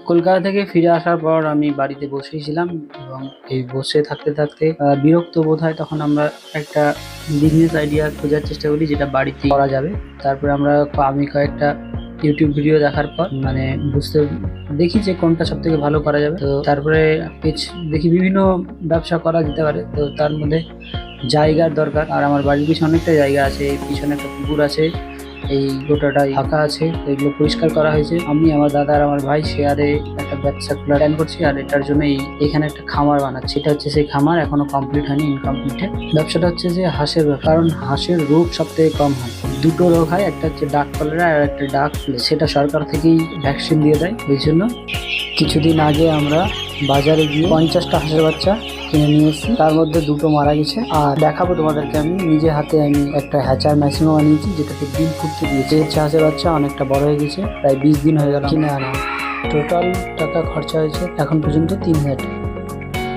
কলকাতা থেকে ফিরে আসার পর আমি বাড়িতে বসেই ছিলাম এবং এই বসে থাকতে থাকতে বিরক্ত বোধ হয়। তখন আমরা একটা বিজনেস আইডিয়া খোঁজার চেষ্টা করি যেটা বাড়িতে করা যাবে। তারপরে আমি কয়েকটা ইউটিউব ভিডিও দেখার পর মানে দেখি যে কোনটা সব থেকে ভালো করা যাবে। তো তারপরে দেখি বিভিন্ন ব্যবসা করা যেতে পারে। তো তার মধ্যে জায়গার দরকার, আর আমার বাড়ির পিছনে অনেকটা জায়গা আছে, পিছনে একটা পুকুর আছে, এই গোটাটাই ফাঁকা আছে। তো এগুলো পরিষ্কার করা হয়েছে। আমি, আমার দাদা আর আমার ভাই শেয়ারে একটা ব্যবসা খোলার প্ল্যান করছি, আর এটার জন্য এখানে একটা খামার বানাচ্ছি। এটা হচ্ছে সেই খামার, এখনো কমপ্লিট হয়নি, ইনকমপ্লিটেড। ব্যবসাটা হচ্ছে যে হাঁসের ব্যবসা, কারণ হাঁসের রোগ সব থেকে কম হয়। দুটো রোগ হয়, একটা হচ্ছে ডাক কলেরা আর একটা ডাক ফ্লু। সেটা সরকার থেকেই ভ্যাকসিন দিয়ে দেয়। ওই জন্য কিছুদিন আগে আমরা বাজারে গিয়ে 50টা হাঁসের বাচ্চা কিনে নিয়ে এসেছি। তার মধ্যে দুটো মারা গেছে, আর দেখাবো তোমাদেরকে। আমি নিজে হাতে একটা হ্যাচার মেশিনও বানিয়েছি, যেটাতে ডিম ফুটতে দিয়েছে। হাঁসের বাচ্চা অনেকটা বড় হয়ে গেছে, প্রায় 20 দিন হয়ে গেল কিনে আনা। টোটাল টাকা খরচা হয়েছে এখন পর্যন্ত 3000 টাকা।